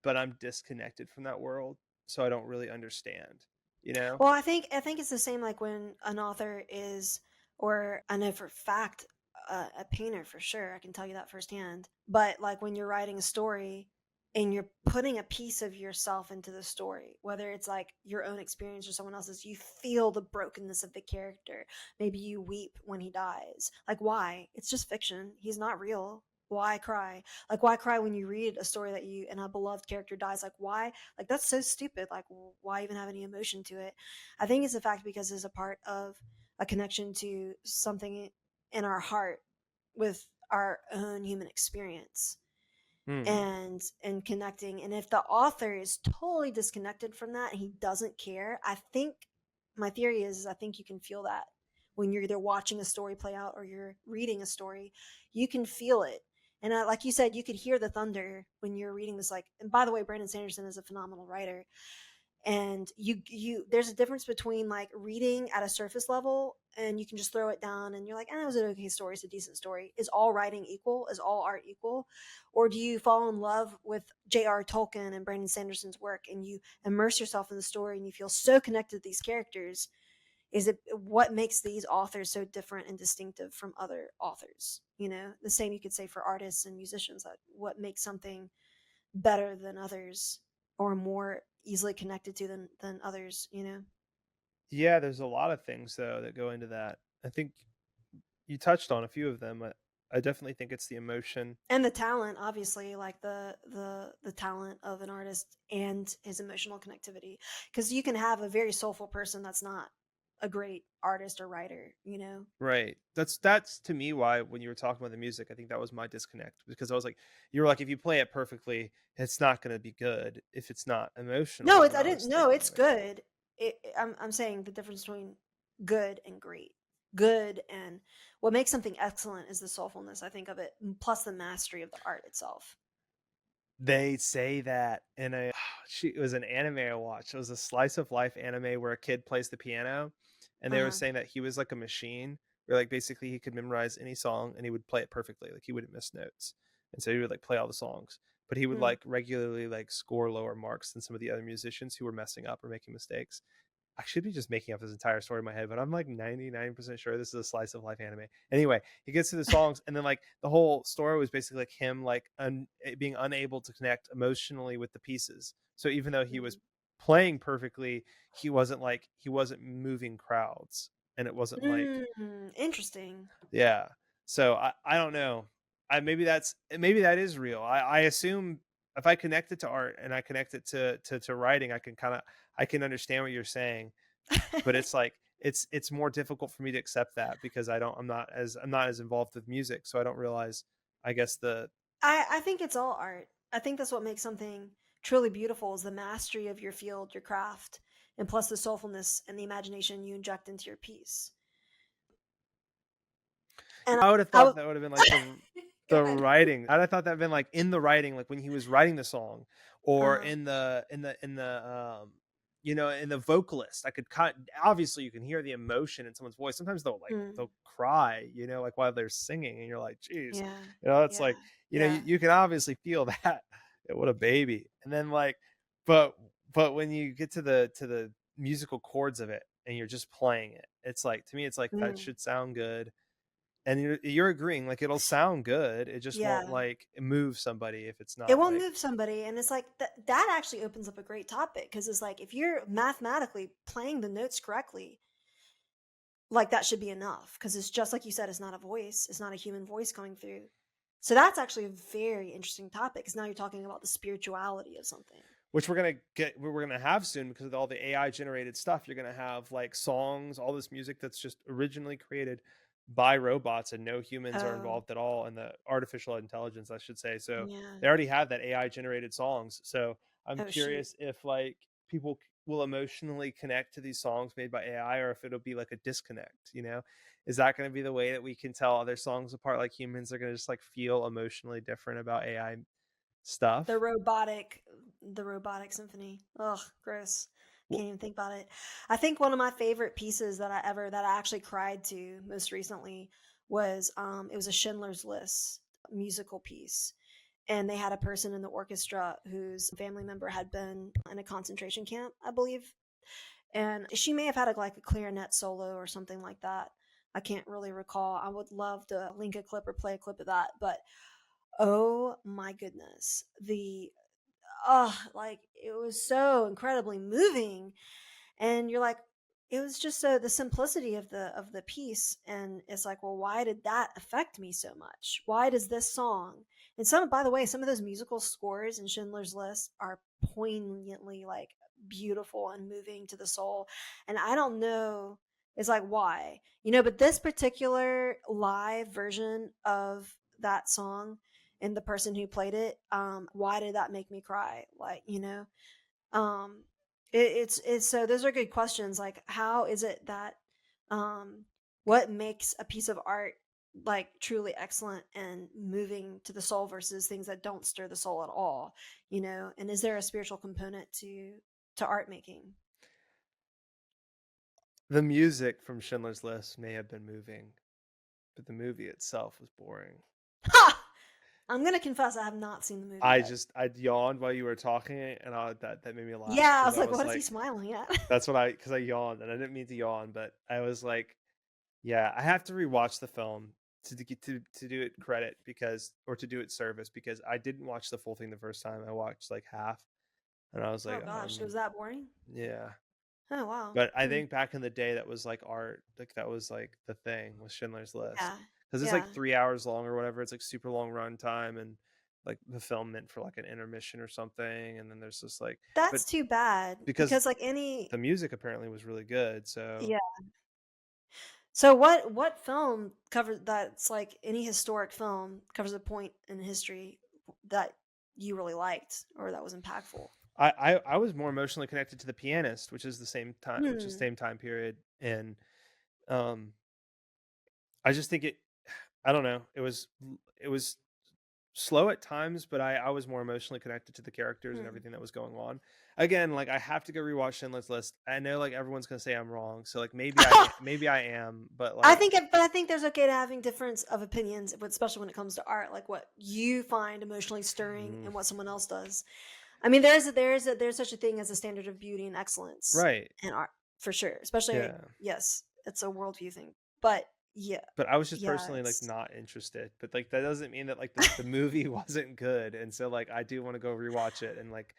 but I'm disconnected from that world, so I don't really understand. You know? Well, I think it's the same like when an author is, or I know for a fact, a painter for sure. I can tell you that firsthand. But like when you're writing a story and you're putting a piece of yourself into the story, whether it's like your own experience or someone else's, you feel the brokenness of the character. Maybe you weep when he dies. Like, why? It's just fiction. He's not real. Why cry? Like, why cry when you read a story that you and a beloved character dies? Like, why? Like, that's so stupid. Like, why even have any emotion to it? I think it's the fact because it's a part of a connection to something in our heart with our own human experience, Hmm. and connecting. And if the author is totally disconnected from that and he doesn't care, I think my theory is I think you can feel that when you're either watching a story play out or you're reading a story. You can feel it. And like you said, you could hear the thunder when you're reading this. Like, and by the way, Brandon Sanderson is a phenomenal writer. And there's a difference between like reading at a surface level and you can just throw it down and you're like, it was an okay story, it's a decent story. Is all writing equal? Is all art equal? Or do you fall in love with J.R. Tolkien and Brandon Sanderson's work and you immerse yourself in the story and you feel so connected to these characters? Is it what makes these authors so different and distinctive from other authors? The same you could say for artists and musicians, that what makes something better than others or more easily connected to than others. Yeah, there's a lot of things though that go into that. I think you touched on a few of them. I definitely think it's the emotion. And the talent, obviously, like the talent of an artist and his emotional connectivity, because you can have a very soulful person that's not a great artist or writer. Right. That's to me why when you were talking about the music, I think that was my disconnect, because I was like, you were like, if you play it perfectly, it's not going to be good if it's not emotional. No, And I I didn't. was No, thinking it's like, good. I'm saying the difference between good and great. Good and what makes something excellent is the soulfulness, I think, of it, plus the mastery of the art itself. they say that in it was an anime I watched. It was a slice of life anime where a kid plays the piano, and they were Uh-huh. saying that he was like a machine, where like basically he could memorize any song and he would play it perfectly, like he wouldn't miss notes, and so he would like play all the songs, but he would Mm. like regularly like score lower marks than some of the other musicians who were messing up or making mistakes. I should be just making up this entire story in my head, but I'm like 99% sure this is a slice of life anime. Anyway, he gets to the songs, and then like the whole story was basically like him like being unable to connect emotionally with the pieces. So even though he was Mm. playing perfectly, he wasn't moving crowds, and it wasn't like, Interesting. yeah. So I don't know. Maybe that is real. I assume if I connect it to art and I connect it to writing, I can understand what you're saying, but it's like it's more difficult for me to accept that because I'm not as involved with music, so I don't realize, I guess, the I think it's all art. I think that's what makes something truly beautiful is the mastery of your field, your craft, and plus the soulfulness and the imagination you inject into your piece. And I would have I thought would that would have been like go the ahead. writing. I'd have thought that been like in the writing, like when he was writing the song, or Uh, in the in the vocalist. I could obviously you can hear the emotion in someone's voice. Sometimes mm, they'll cry, like while they're singing, and you're like, geez, yeah, it's yeah, like, yeah. you can obviously feel that. What a baby. And then like, but when you get to the musical chords of it and you're just playing it, it's like, to me it's like that Mm, should sound good, and you're agreeing, like it'll sound good, it just won't yeah. like move somebody if it's It not won't like, move somebody, and it's like that actually opens up a great topic because it's like if you're mathematically playing the notes correctly, like that should be enough because it's just like you said, it's not a voice, it's not a human voice coming through. So that's actually a very interesting topic because now you're talking about the spirituality of something. which we're gonna have soon, because of all the AI generated stuff. You're gonna have like songs, all this music that's just originally created by robots and no humans are Oh, involved at all in the artificial intelligence, I should say. So yeah. they already have that AI generated songs. So I'm Oh, shoot. curious if like people will emotionally connect to these songs made by AI, or if it'll be like a disconnect. Is that going to be the way that we can tell other songs apart? Like humans are going to just like feel emotionally different about AI The stuff. robotic, the robotic symphony. Ugh, gross. Well, Can't even think about it. I think one of my favorite pieces that I actually cried to most recently was it was a Schindler's List musical piece. And they had a person in the orchestra whose family member had been in a concentration camp, I believe. And she may have had like a clarinet solo or something like that. I can't really recall. I would love to link a clip or play a clip of that, but oh my goodness, like it was so incredibly moving, and you're like, it was just so the simplicity of the piece, and it's like, well, why did that affect me so much? Why does this song, and some, by the way, some of those musical scores in Schindler's List are poignantly like beautiful and moving to the soul, and I don't know, it's like why, but this particular live version of that song and the person who played it, why did that make me cry, like, um it's so those are good questions, like how is it that um what makes a piece of art like truly excellent and moving to the soul versus things that don't stir the soul at all, and is there a spiritual component to to art making? The music from Schindler's List may have been moving, but the movie itself was boring. Ha! I'm gonna confess I have not seen the movie I yet. yawned while you were talking, and that made me laugh Yeah, I because was like, what is he smiling at? that's because I yawned, and I didn't mean to yawn, but I was like, yeah, I have to rewatch the film to do it credit to do it service, because I didn't watch the full thing the first time. I watched like half, and I was Oh like, gosh, it was that boring? yeah. Oh wow. But I think back in the day, that was like art, like that was like the thing with Schindler's List, Yeah. because it's Yeah. like 3 hours long or whatever. It's like super long run time, and like the film meant for like an intermission or something, and then there's just like, That's too bad because like the music apparently was really good. So yeah. So what film covers that's like any historic film covers a point in history that you really liked or that was impactful? I was more emotionally connected to The Pianist, which is the same time, Hmm. period, and um, I just think I don't know, it was slow at times, but I was more emotionally connected to the characters and Hmm. everything that was going on. Again, like I have to go rewatch Schindler's List. I know like everyone's gonna say I'm wrong, so like maybe I am, but I like think there's okay to having difference of opinions, but especially when it comes to art, like what you find emotionally stirring mm, and what someone else does. I mean, there's such a thing as a standard of beauty and excellence right, in art for sure. Especially, yeah. yes, it's a worldview thing. But yeah, But I was just yeah, personally like it's not interested. But like that doesn't mean that like the movie wasn't good, and so like I do want to go rewatch it and like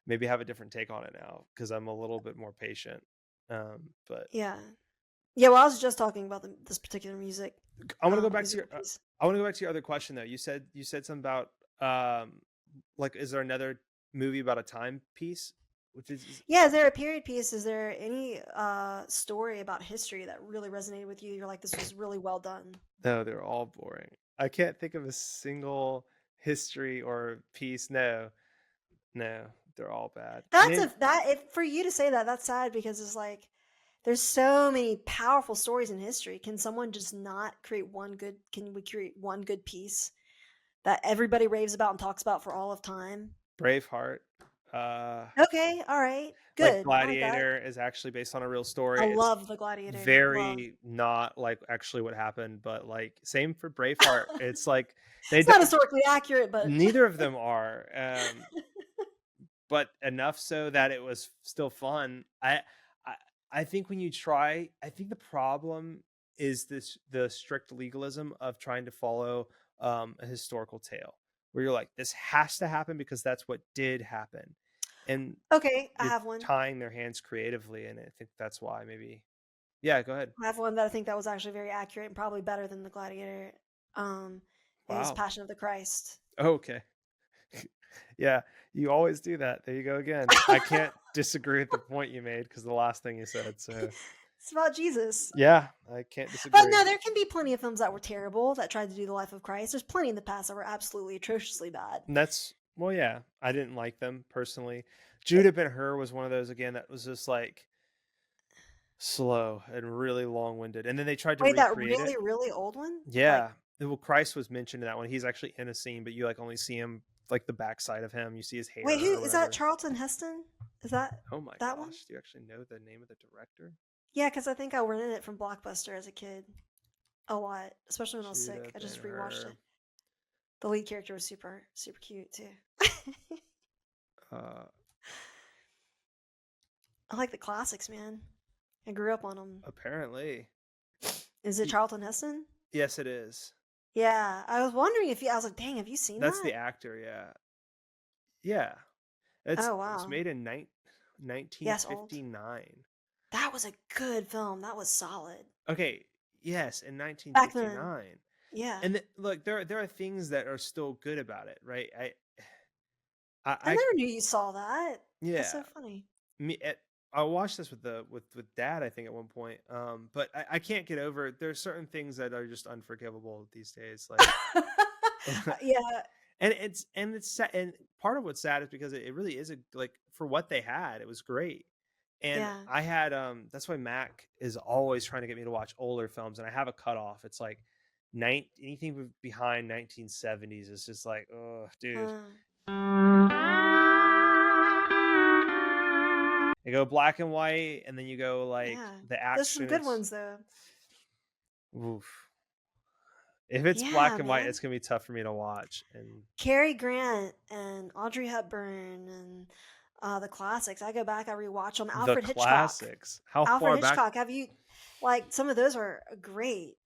maybe have a different take on it now because I'm a little bit more patient. But yeah, yeah. Well, I was just talking about this particular music, I want to go back to musical piece. I want to go back to your other question though. You said something about like is there another movie about a time piece? Which is Yeah, is there a period piece? Is there any story about history that really resonated with you? You're like, this was really well done. no, they're all boring. I can't think of a single history or piece. No, no, they're all bad. For you to say that, that's sad because it's like there's so many powerful stories in history. Can someone just not create one good? Can we create one good piece that everybody raves about and talks about for all of time? Braveheart. Uh, Okay, all right, like good. I like that. Gladiator is actually based on a real story. I It's love the Gladiator. Love. very not like actually what happened, but like same for Braveheart. It's like they It's not historically accurate, but neither of them are, but enough so that it was still fun. I I think when you try, I think the problem is the strict legalism of trying to follow a historical tale where you're like this has to happen because that's what did happen, and okay, I you're have one. tying their hands creatively, and I think that's why maybe. Yeah, go ahead. I have one that I think that was actually very accurate and probably better than the Gladiator. Um, is Wow. Passion of the Christ. Okay. Yeah, you always do that. There you go again. I can't disagree with the point you made because the last thing you said. So It's about Jesus. yeah, I can't But disagree. no, there can be plenty of films that were terrible that tried to do the life of Christ. There's plenty in the past that were absolutely atrociously bad. And that's well, yeah. I didn't like them personally. Judah Ben-Hur was one of those again that was just like slow and really long-winded, and then they tried to Wait, that recreate really, it. really old one? Like, Yeah, well, Christ was mentioned in that one. He's actually in a scene, but you like only see him like the backside of him. You see his hair wait, who or is that? whatever. Charlton Heston? Is that Oh my that one? gosh, do you actually know the name of the director? Yeah, because I think I rented it from Blockbuster as a kid a lot, especially when I was Judah sick. I just rewatched Ben-Hur. it. The lead character was super, super cute too. Uh, I like the classics, man. I grew up on them. apparently, Is it Charlton Heston? yes, it is. Yeah, I was wondering if you. I was like, dang, have you seen That's that? the actor. Yeah, yeah. It Oh was wow. made in Yes, old. 1959. That was a good film. That was solid. Okay, yes, in Back then. 1959. Yeah. And look, there are things that are still good about it, right? I never knew you saw that. That's so yeah. funny. I watched this with with Dad, I think, at one point. But I can't get over it. There are certain things that are just unforgivable these days, like. Yeah. And it's sad, and part of what's sad is because it really is like for what they had, it was great. And Yeah. I had that's why Mac is always trying to get me to watch older films, and I have a cutoff. It's like anything behind 1970s is just like, oh, dude. You go black and white, and then you go like Yeah. the There's some action. good ones though. Oof. If it's Yeah, black and white, man. it's gonna be tough for me to watch. And Cary Grant and Audrey Hepburn and the classics. I go back, I rewatch them. the Alfred Hitchcock. classics. How Alfred far back? Hitchcock. Have you like some of those are great.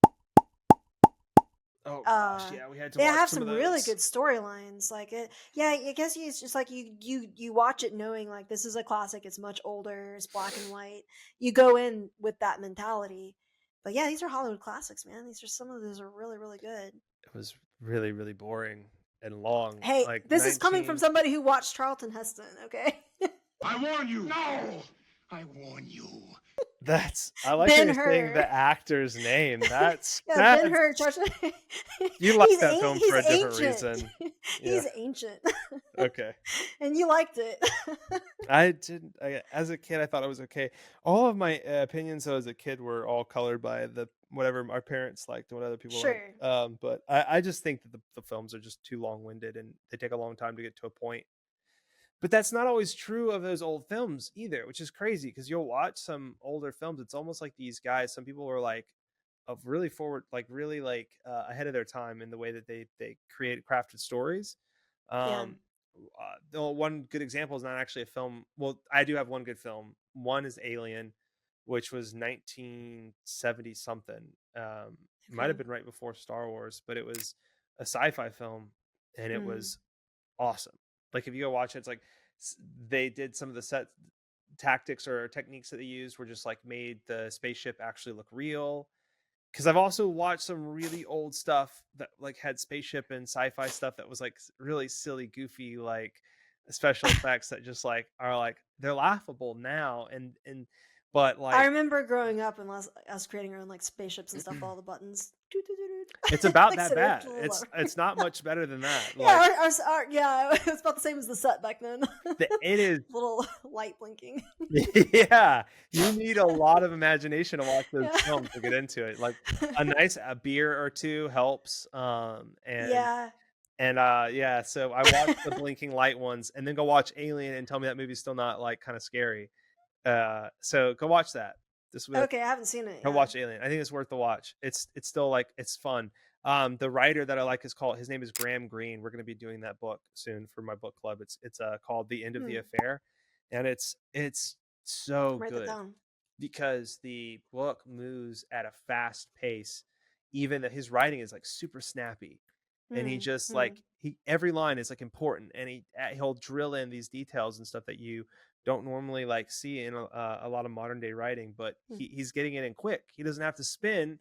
Oh gosh, yeah, we had to They watch have some some of really those. good storylines. Like it, yeah. I guess it's just like you watch it knowing like this is a classic. It's much older. It's black and white. You go in with that mentality. But yeah, these are Hollywood classics, man. These are some of those are really really good. It was really really boring and long. Hey, Like this is coming from somebody who watched Charlton Heston. Okay. I warn you. No, I warn you. I like Ben that you're saying Hur. the actor's name. That's Yeah, Ben Hur. You like He's that an- film he's for a different ancient. reason. He's ancient. Okay. And you liked it. I didn't. As a kid, I thought it was okay. All of my opinions, though, as a kid, were all colored by the whatever our parents liked and what other people Sure. liked. But I just think that the films are just too long-winded and they take a long time to get to a point. But that's not always true of those old films either, which is crazy because you'll watch some older films. It's almost like these guys. Some people are like of really forward, like really like ahead of their time in the way that they crafted stories. Yeah. The one good example is not actually a film. Well, I do have one good film. One is Alien, which was 1970 something. Might have been right before Star Wars, but it was a sci-fi film, and it was awesome. Like if you go watch it, it's like they did some of the set tactics or techniques that they used were just like made the spaceship actually look real. Because I've also watched some really old stuff that like had spaceship and sci-fi stuff that was like really silly, goofy, like special effects that just like are like they're laughable now but like I remember growing up and us creating our own like spaceships and stuff with all the buttons. it's about Like, that so bad. it's It's not much better than that. Yeah, Like, yeah, it was about the same as the set back then. it is little light blinking. Yeah, you need a lot of imagination to watch those films to get into it. Like a beer or two helps. So I watched the blinking light ones and then go watch Alien and tell me that movie's still not like kind of scary. So go watch that. Okay, I haven't seen it. Go watch Alien. I think it's worth the watch. It's still like it's fun. The writer that I like his name is Graham Greene. We're going to be doing that book soon for my book club. It's called The End of the Affair, and it's so Write good that down. because the book moves at a fast pace. Even his writing is like super snappy, and he just like every line is like important, and he'll drill in these details and stuff that you don't normally like see in a lot of modern day writing, but he's getting it in quick. He doesn't have to spend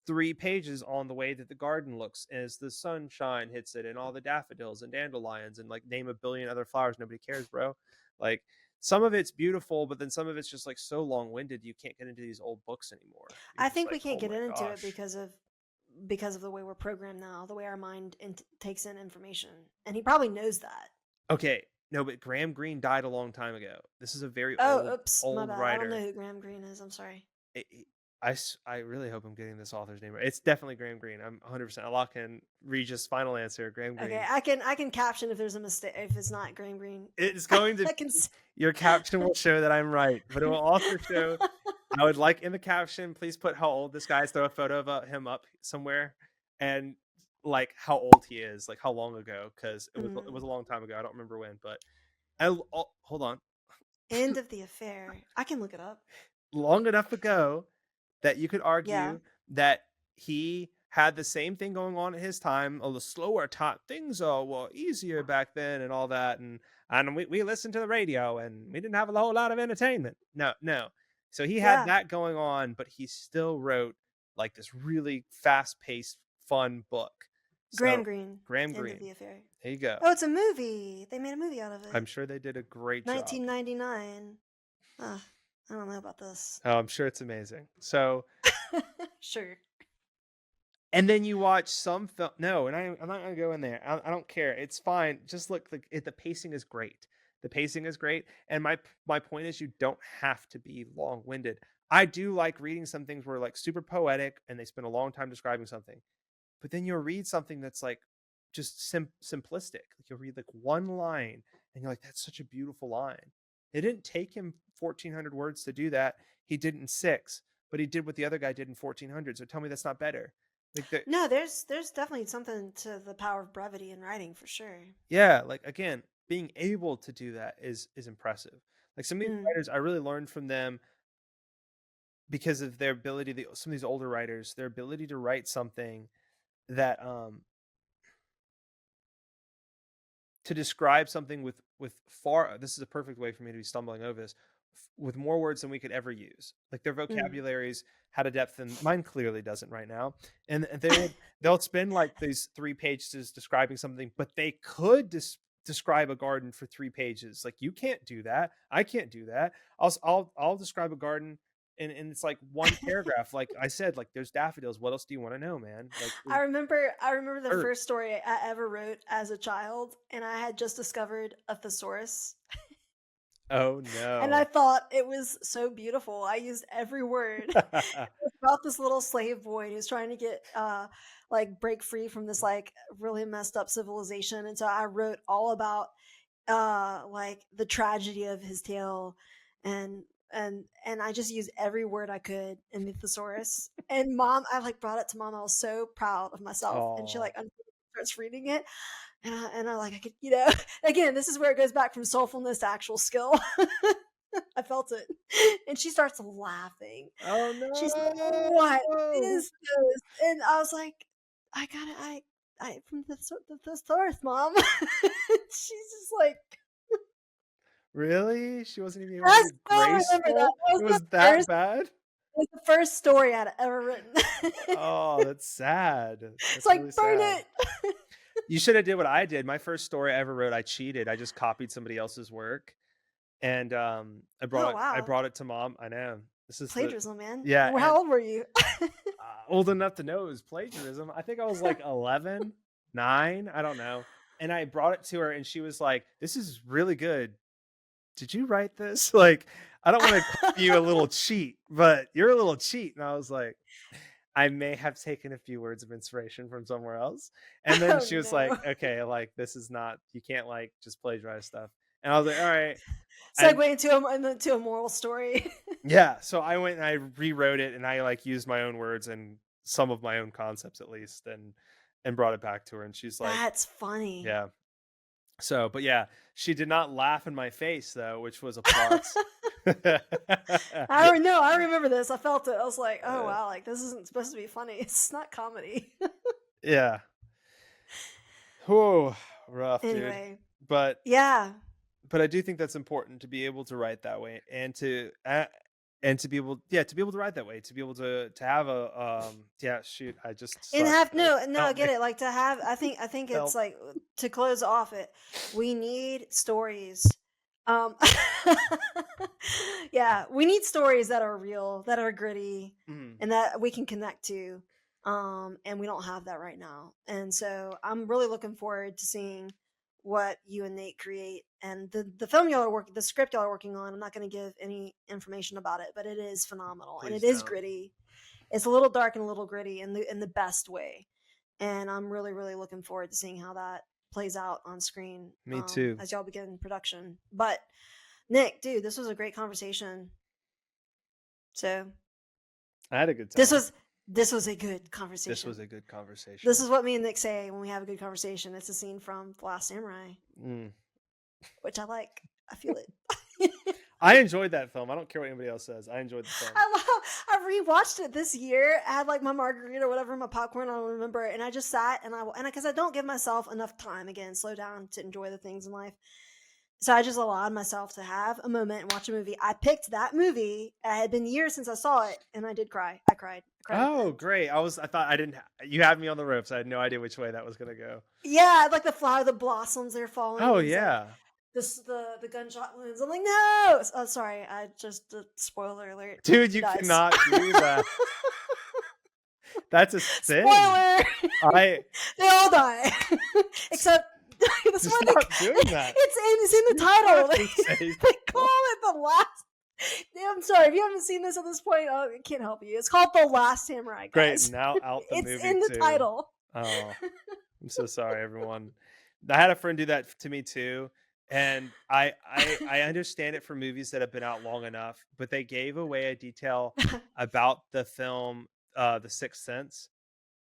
3 pages on the way that the garden looks as the sunshine hits it and all the daffodils and dandelions and like name a billion other flowers. Nobody cares, bro. Like some of it's beautiful, but then some of it's just like so long-winded you can't get into these old books anymore. I think we can't get into it because of the way we're programmed now, the way our mind takes in information, and he probably knows that. Okay. No, but Graham Greene died a long time ago. This is a very old my bad. writer. I don't know who Graham Greene is. I'm sorry. I really hope I'm getting this author's name right. It's definitely Graham Greene. I'm 100%. I'll lock in Regis' final answer. Graham Greene. Okay, I can caption if there's a mistake if it's not Graham Greene. It's going to. Your caption will show that I'm right, but it will also show. I would like in the caption, please put how old this guy is. Throw a photo of him up somewhere, and like how old he is, like how long ago, because it was a long time ago. I don't remember when, but hold on. End of the Affair. I can look it up. Long enough ago that you could argue that he had the same thing going on at his time. A little slower type things were easier back then and all that, and we listened to the radio and we didn't have a whole lot of entertainment. No. So he had that going on, but he still wrote like this really fast-paced, fun book. Graham Greene. Graham Greene. End of the Affair. There you go. Oh, it's a movie. They made a movie out of it. I'm sure they did a great job. 1999. I don't know about this. Oh, I'm sure it's amazing. So sure. And then you watch some film. No, and I'm not going to go in there. I don't care. It's fine. Just look. The pacing is great. The pacing is great. And my point is, you don't have to be long-winded. I do like reading some things where like super poetic and they spend a long time describing something. But then you'll read something that's like just simplistic. Like you'll read like one line and you're like, that's such a beautiful line. It didn't take him 1,400 words to do that. He did it in 6, but he did what the other guy did in 1,400. So tell me that's not better. Like No, there's definitely something to the power of brevity in writing for sure. yeah, like again, being able to do that is impressive. Like some of these Mm. writers, I really learned from them because of their ability. Some of these older writers, their ability to write something that to describe something with far. This is a perfect way for me to be stumbling over this with more words than we could ever use. Like their vocabularies had a depth, and mine clearly doesn't right now. And they'll spend like these 3 pages describing something, but they could describe a garden for 3 pages. Like you can't do that. I can't do that. I'll describe a garden. And it's like 1 paragraph. Like I said, like there's daffodils. What else do you want to know, man? Like I remember the first story I ever wrote as a child, and I had just discovered a thesaurus. oh no. And I thought it was so beautiful. I used every word. It's about this little slave boy who's trying to get like break free from this like really messed up civilization. And so I wrote all about like the tragedy of his tale, and I just used every word I could in the thesaurus. And mom, I like brought it to mom. I was so proud of myself. And she Aw. like starts reading it. And I like, I could, again, this is where it goes back from soulfulness to actual skill. I felt it. And she starts laughing. Oh no. She's like, what is this? And I was like, I got it. I from the thesaurus, mom. She's just like, Really? She wasn't even able I to be still remember that. graceful? It was that First, bad? it was the first story I'd ever written. Oh, that's sad. It's That's like, really burn sad. it. You should have did what I did. My first story I ever wrote, I cheated. I just copied somebody else's work, and I Oh, I wow. brought it to mom. I know this is Plagiarism, man. yeah. How old were you? Old enough to know it was plagiarism. I think I was like 11, 9. I don't know. And I brought it to her, and she was like, "This is really good. Did you write this?" Like, I don't want to call you a little cheat, but you're a little cheat. And I was like, I may have taken a few words of inspiration from somewhere else. And then Oh, she was no. like, okay, like this is not, you can't like just plagiarize stuff. And I was like, all right. And Segue into a moral story. yeah, so I went and I rewrote it, and I like used my own words and some of my own concepts at least, and brought it back to her. And she's like, That's funny. yeah. So, but yeah, she did not laugh in my face though, which was a plus. I remember this. I felt it. I was like, oh Yeah. wow, like this isn't supposed to be funny. It's not comedy. Yeah. Whoa, rough, dude. Anyway, But yeah. I do think that's important to be able to write that way, and to be able, to be able to write that way, to be able to have a shoot, I just And suck, have guys. no, I Help get me. it. Like to have, I think Help. it's like to close off it. We need stories. Um, yeah, we need stories that are real, that are gritty, Mhm. and that we can connect to. And we don't have that right now. And so I'm really looking forward to seeing what you and Nate create, and the film y'all are working, the script y'all are working on. I'm not going to give any information about it, but it is phenomenal, and Please it is don't. gritty. It's a little dark and a little gritty in the best way. And I'm really, really looking forward to seeing how that plays out on screen. Me too. As y'all begin production. But Nick, dude, this was a great conversation. So I had a good time. this was a good conversation. This was a good conversation. This is what me and Nick say when we have a good conversation. It's a scene from The Last Samurai, which I like. I feel it. I enjoyed that film. I don't care what anybody else says. I enjoyed the film. I rewatched it this year. I had like my margarita or whatever, my popcorn. I don't remember. And I just sat and because I don't give myself enough time, again, slow down to enjoy the things in life. So I just allowed myself to have a moment and watch a movie. I picked that movie. It had been years since I saw it, and I did cry. I cried. Oh, great. I thought I didn't, you had me on the ropes. I had no idea which way that was going to go. Yeah, like the flower, the blossoms, they're falling. Oh, It's like yeah. the gunshot wounds. I'm like, no. Oh, sorry. I just spoiler alert. Dude, you Dies. cannot do that. That's a sin. Spoiler. They all die except this just one. not doing that. It's in the title. have to say They call it The Last. I'm sorry if you haven't seen this at this point. I can't help you. It's called The Last Samurai. Guys. Great. Now out the movie It's in the too. title. Oh, I'm so sorry, everyone. I had a friend do that to me too, And I understand it for movies that have been out long enough, but they gave away a detail about the film, The Sixth Sense,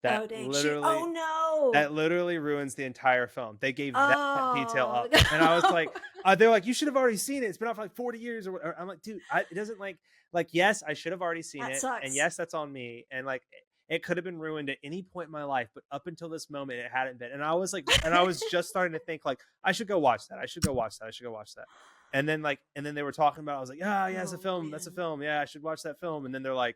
that Oh dang! Shoot! literally Oh ruins the entire film. They gave no! that detail Oh up, and I was like, no! they're like, you should have already seen it. It's been out for like 40 years or whatever. I'm like, dude, it doesn't like yes, I should have already seen That it, and sucks. yes, that's on me, and like it could have been ruined at any point in my life, but up until this moment, it hadn't been. And I was like, and I was just starting to think like, I should go watch that. I should go watch that. I should go watch that. And then they were talking about it. I was like, oh yeah, it's a Oh film. That's a man. film. Yeah, I should watch that film. And then they're like,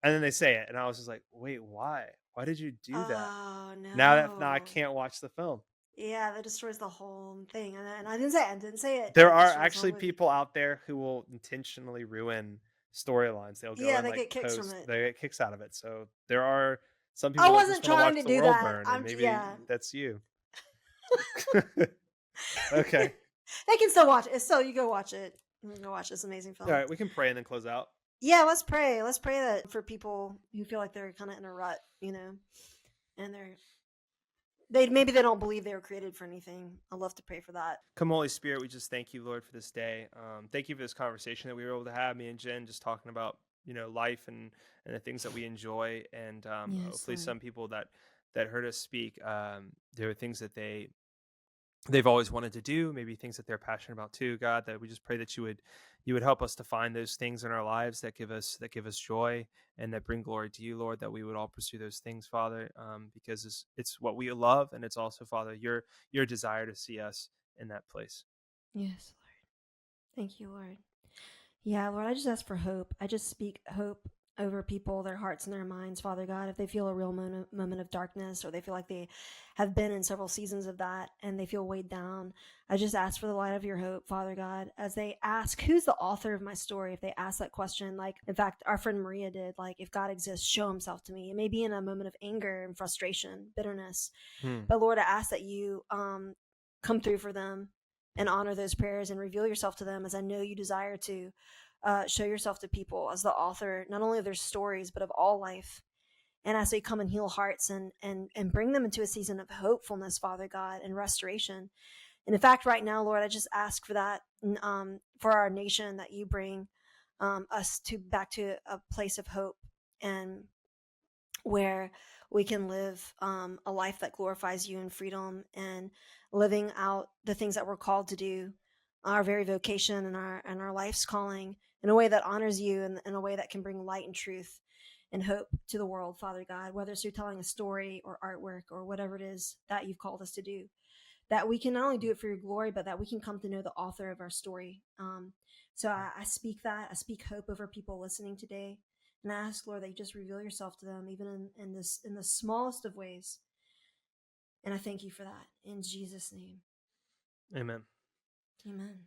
and then they say it, and I was just like, wait, why? Why did you do that? Oh Now I no. can't watch the film. Yeah, that destroys the whole thing. And I didn't say it. I didn't say it. There It are destroys the whole actually movie. people out there who will intentionally ruin storylines. They'll go Yeah, and they like get kicks from post, it. they get kicks out of it. So there are some I people that just wasn't want to trying watch to the do world that. burn, and maybe Yeah. that's you. Okay. They can still watch it. Still, you go watch it. You can go watch this amazing film. All right, we can pray and then close out. Yeah, let's pray. Let's pray that for people who feel like they're kind of in a rut, and maybe they don't believe they were created for anything. I'd love to pray for that. Come, Holy Spirit, we just thank you, Lord, for this day. Thank you for this conversation that we were able to have, me and Jen, just talking about life and the things that we enjoy, and Yes, hopefully Lord. some people that heard us speak, there are things that they've always wanted to do, maybe things that they're passionate about too, God, that we just pray that you would help us to find those things in our lives that give us joy and that bring glory to you, Lord, that we would all pursue those things, Father, because it's what we love, and it's also, Father, your desire to see us in that place. Yes, Lord. Thank you, Lord. Yeah, Lord, I just ask for hope. I just speak hope over people, their hearts and their minds, Father God. If they feel a real moment of darkness, or they feel like they have been in several seasons of that and they feel weighed down, I just ask for the light of your hope, Father God, as they ask, who's the author of my story? If they ask that question, like, in fact, our friend Maria did, like, if God exists, show himself to me. It may be in a moment of anger and frustration, bitterness. But Lord, I ask that you come through for them and honor those prayers and reveal yourself to them, as I know you desire to. Show yourself to people as the author, not only of their stories, but of all life. And as they come and heal hearts and bring them into a season of hopefulness, Father God, and restoration. And in fact, right now, Lord, I just ask for that for our nation, that you bring us back to a place of hope, and where we can live a life that glorifies you in freedom, and living out the things that we're called to do, our very vocation and our life's calling, in a way that honors you, and in a way that can bring light and truth and hope to the world, Father God, whether it's through telling a story or artwork or whatever it is that you've called us to do, that we can not only do it for your glory, but that we can come to know the author of our story. So I speak that. I speak hope over people listening today. And I ask, Lord, that you just reveal yourself to them, even in the smallest of ways. And I thank you for that. In Jesus' name. Amen. Amen.